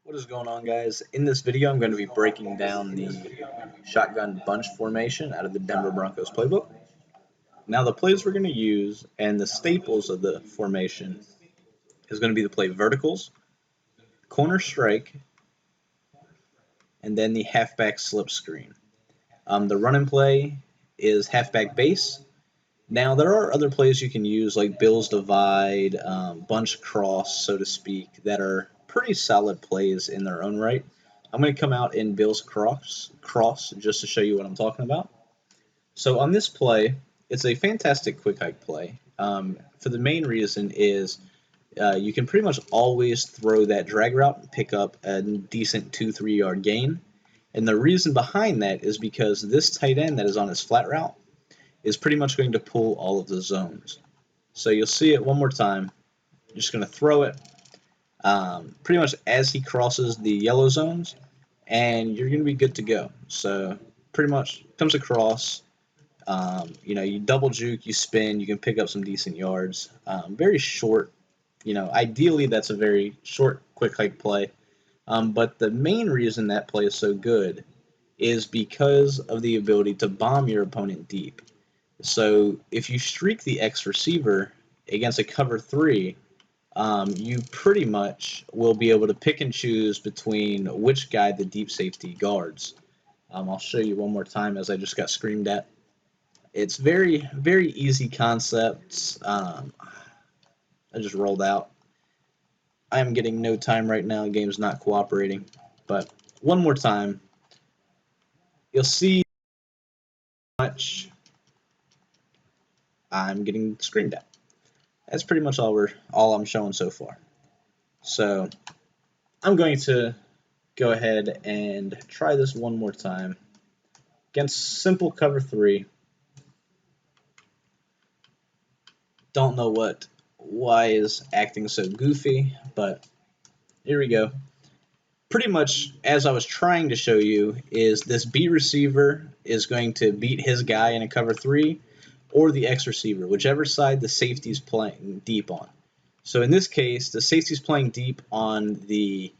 What is going on, guys? In this video, I'm going to be breaking down the shotgun bunch formation out of the Denver Broncos playbook. Now, the plays we're going to use and the staples of the formation is going to be the play verticals, corner strike, and then the halfback slip screen. The run and play is halfback base. Now, there are other plays you can use like Bills divide, bunch cross, so to speak, that are pretty solid plays in their own right. I'm going to come out in Bills cross just to show you what I'm talking about. So on this play, it's a fantastic quick hike play. For the main reason is you can pretty much always throw that drag route and pick up a decent 2-3 yard gain. And the reason behind that is because this tight end that is on his flat route is pretty much going to pull all of the zones. So you'll see it one more time. You're just going to throw it pretty much as he crosses the yellow zones, and you're going to be good to go. So pretty much comes across, you double juke, you spin, you can pick up some decent yards. Very short, ideally that's a very short, quick hike play. But the main reason that play is so good is because of the ability to bomb your opponent deep. So if you streak the X receiver against a cover 3, you pretty much will be able to pick and choose between which guy the deep safety guards. I'll show you one more time as I just got screamed at. It's very, very easy concepts. I just rolled out. I am getting no time right now. The game's not cooperating. But one more time, you'll see how much I'm getting screamed at. That's pretty much all I'm showing so far. So I'm going to go ahead and try this one more time against simple cover 3. Don't know why is acting so goofy, but here we go. Pretty much as I was trying to show you is this B receiver is going to beat his guy in a cover 3, or the X receiver, whichever side the safety's playing deep on. So in this case, the safety's playing deep on the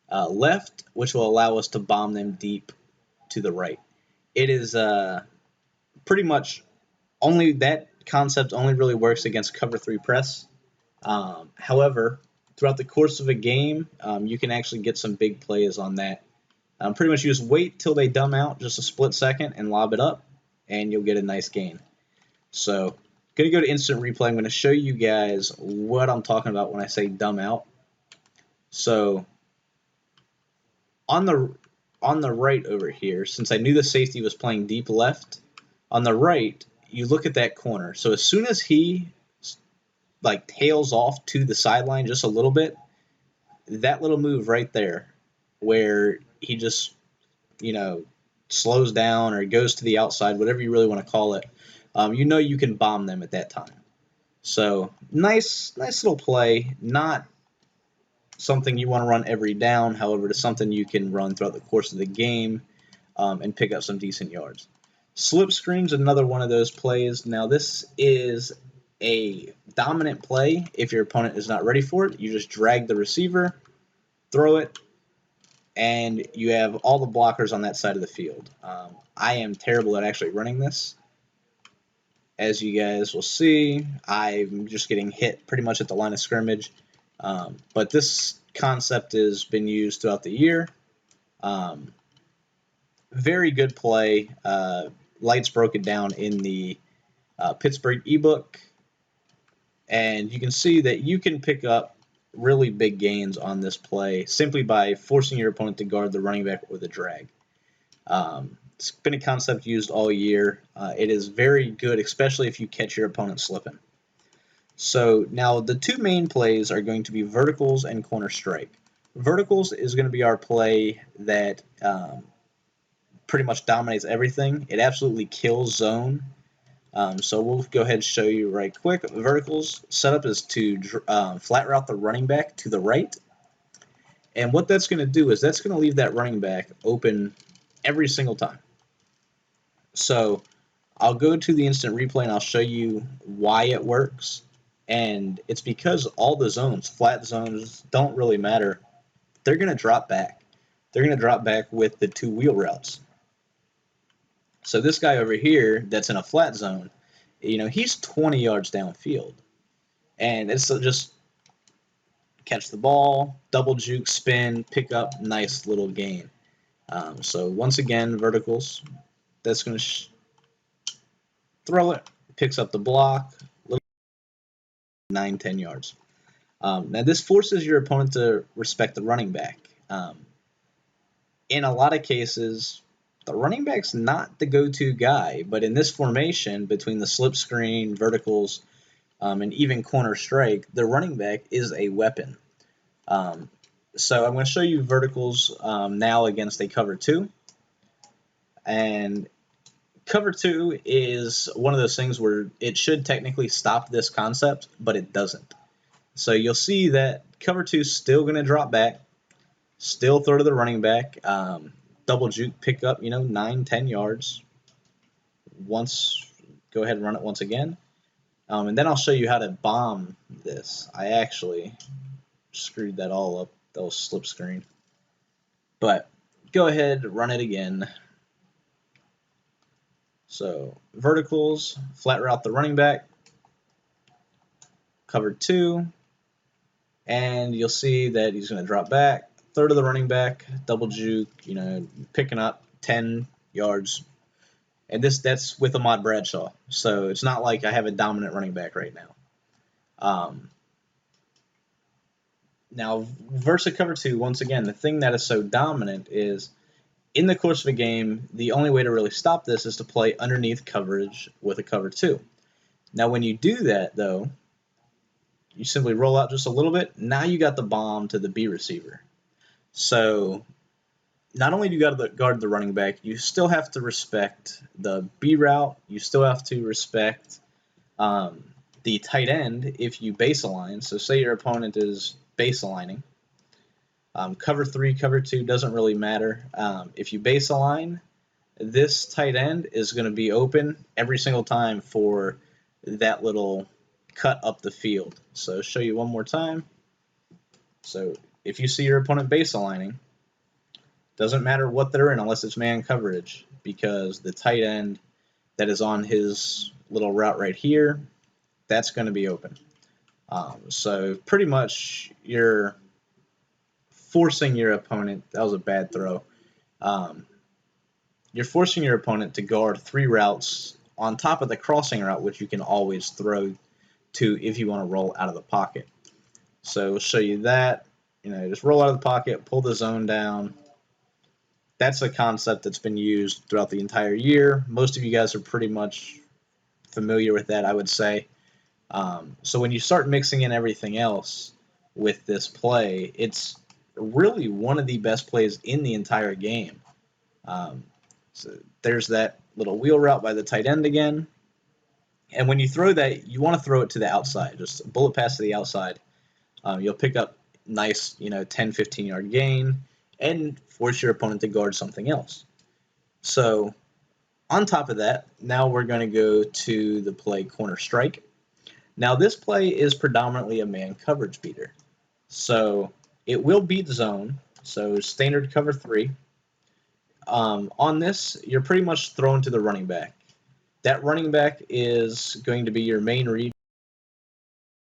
left, which will allow us to bomb them deep to the right. It is pretty much only that concept only really works against cover 3 press. However, throughout the course of a game, you can actually get some big plays on that. Pretty much you just wait till they dumb out just a split second and lob it up, and you'll get a nice gain. So, going to go to instant replay. I'm going to show you guys what I'm talking about when I say dumb out. So, on the right over here, since I knew the safety was playing deep left, on the right, you look at that corner. So as soon as he tails off to the sideline just a little bit, that little move right there, where he just slows down or goes to the outside, whatever you really want to call it, you can bomb them at that time. So nice little play. Not something you want to run every down, however, it's something you can run throughout the course of the game and pick up some decent yards. Slip screen's another one of those plays. Now this is a dominant play if your opponent is not ready for it. You just drag the receiver, throw it, and you have all the blockers on that side of the field. I am terrible at actually running this. As you guys will see, I'm just getting hit pretty much at the line of scrimmage. But this concept has been used throughout the year. Very good play. Lights broke it down in the Pittsburgh ebook. And you can see that you can pick up really big gains on this play simply by forcing your opponent to guard the running back with a drag. It's been a concept used all year. It is very good, especially if you catch your opponent slipping. So now the two main plays are going to be verticals and corner strike. Verticals is going to be our play that pretty much dominates everything. It absolutely kills zone. So we'll go ahead and show you right quick. Verticals setup is to flat route the running back to the right. And what that's going to do is that's going to leave that running back open every single time. So I'll go to the instant replay and I'll show you why it works. And it's because all the zones, flat zones, don't really matter. they're going to drop back. They're going to drop back with the two wheel routes. So this guy over here that's in a flat zone, he's 20 yards downfield. And it's just catch the ball, double juke, spin, pick up, nice little gain. So once again, verticals. That's going to throw it, picks up the block, 9-10 yards. Now this forces your opponent to respect the running back. In a lot of cases, the running back's not the go-to guy, but in this formation, between the slip screen, verticals, and even corner strike, the running back is a weapon. So I'm going to show you verticals now against a cover 2. And cover 2 is one of those things where it should technically stop this concept, but it doesn't. So you'll see that cover 2 is still going to drop back, still throw to the running back, double juke, pick up, 9-10 yards. Go ahead and run it once again. And then I'll show you how to bomb this. I actually screwed that all up. That was slip screen. But go ahead, run it again. So verticals, flat route the running back, cover 2, and you'll see that he's going to drop back, throw to the running back, double juke, picking up 10 yards. And that's with Ahmad Bradshaw. So it's not like I have a dominant running back right now. Now, versus cover 2, once again, the thing that is so dominant is in the course of a game, the only way to really stop this is to play underneath coverage with a cover 2. Now, when you do that, though, you simply roll out just a little bit. Now you got the bomb to the B receiver. So not only do you got to guard the running back, you still have to respect the B route. You still have to respect the tight end if you base align. So say your opponent is base aligning. Cover 3, cover 2 doesn't really matter. If you base align, this tight end is going to be open every single time for that little cut up the field. So show you one more time. So if you see your opponent base aligning, doesn't matter what they're in unless it's man coverage, because the tight end that is on his little route right here, that's going to be open. So pretty much you're forcing your opponent, that was a bad throw, you're forcing your opponent to guard 3 routes on top of the crossing route, which you can always throw to if you want to roll out of the pocket. So we'll show you that. Just roll out of the pocket, pull the zone down. That's a concept that's been used throughout the entire year. Most of you guys are pretty much familiar with that, I would say. So when you start mixing in everything else with this play, it's really one of the best plays in the entire game. So there's that little wheel route by the tight end again. And when you throw that, you want to throw it to the outside, just a bullet pass to the outside. You'll pick up nice, 10, 15 yard gain and force your opponent to guard something else. So on top of that, now we're going to go to the play corner strike. Now this play is predominantly a man coverage beater. So it will beat zone, so standard cover 3. On this, you're pretty much thrown to the running back. That running back is going to be your main read.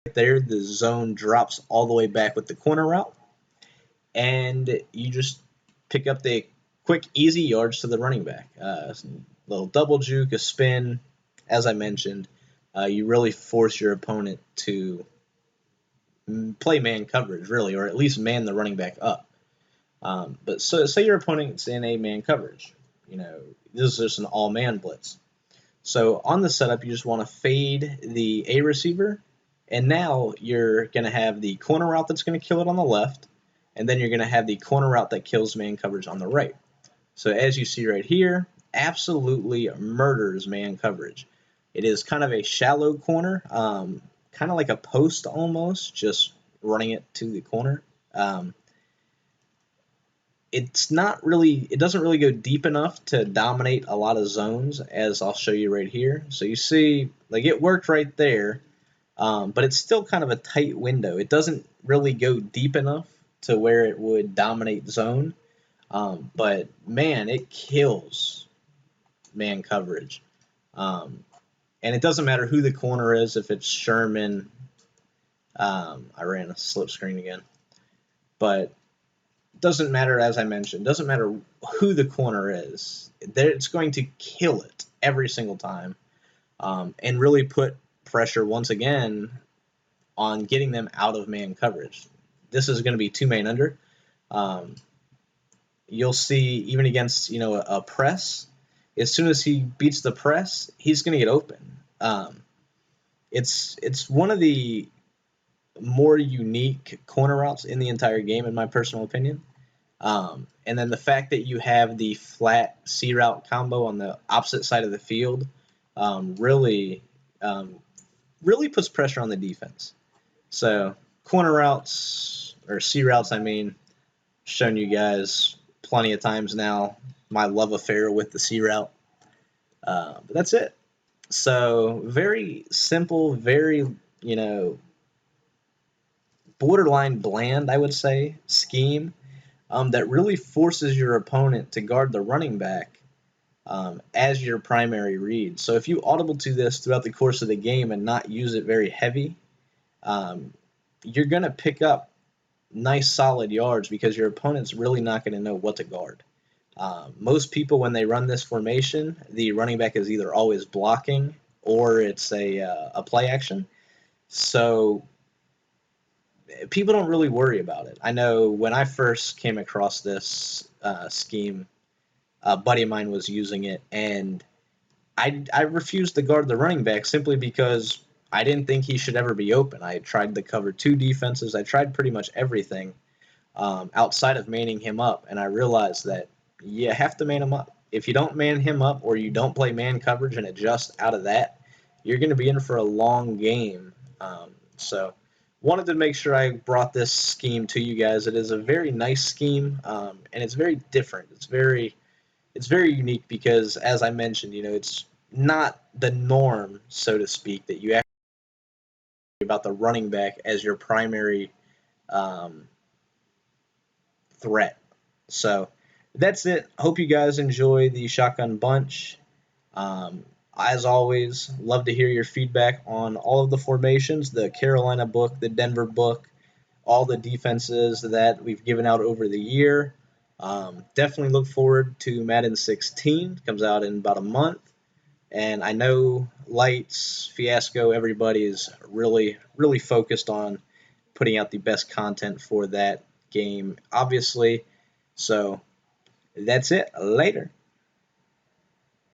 Right there, the zone drops all the way back with the corner route, and you just pick up the quick, easy yards to the running back. A little double juke, a spin, as I mentioned. You really force your opponent to play man coverage, really, or at least man the running back up. But so say your opponent's in a man coverage. This is just an all-man blitz. So on the setup, you just want to fade the A receiver, and now you're going to have the corner route that's going to kill it on the left, and then you're going to have the corner route that kills man coverage on the right. So as you see right here, absolutely murders man coverage. It is kind of a shallow corner, kind of like a post almost, just running it to the corner. It doesn't really go deep enough to dominate a lot of zones, as I'll show you right here. So you see, like, it worked right there, but it's still kind of a tight window. It doesn't really go deep enough to where it would dominate zone. But man, it kills man coverage. Um, and it doesn't matter who the corner is, if it's Sherman. I ran a slip screen again. But doesn't matter, as I mentioned, doesn't matter who the corner is. It's going to kill it every single time, and really put pressure once again on getting them out of man coverage. This is going to be two man under. Um, you'll see even against a press, as soon as he beats the press, he's going to get open. It's one of the more unique corner routes in the entire game, in my personal opinion. And then the fact that you have the flat C route combo on the opposite side of the field really really puts pressure on the defense. So corner routes or C routes, I mean, shown you guys plenty of times now my love affair with the C route. But that's it. So very simple, very borderline bland, I would say, scheme that really forces your opponent to guard the running back as your primary read. So if you audible to this throughout the course of the game and not use it very heavy, um, you're going to pick up nice solid yards because your opponent's really not going to know what to guard. Most people, when they run this formation, the running back is either always blocking or it's a play action. So people don't really worry about it. I know when I first came across this scheme, a buddy of mine was using it, and I refused to guard the running back simply because I didn't think he should ever be open. I tried to cover two defenses. I tried pretty much everything outside of manning him up, and I realized that you have to man him up. If you don't man him up or you don't play man coverage and adjust out of that, you're going to be in for a long game. So wanted to make sure I brought this scheme to you guys. It is a very nice scheme, and it's very different. It's very unique because, as I mentioned, it's not the norm, so to speak, that you actually about the running back as your primary um, threat. So that's it. Hope you guys enjoy the Shotgun Bunch. Um, as always, love to hear your feedback on all of the formations, the Carolina book, the Denver book, all the defenses that we've given out over the year. Definitely look forward to Madden 16. Comes out in about a month. And I know Lights, Fiasco, everybody is really, really focused on putting out the best content for that game, obviously. So that's it. Later.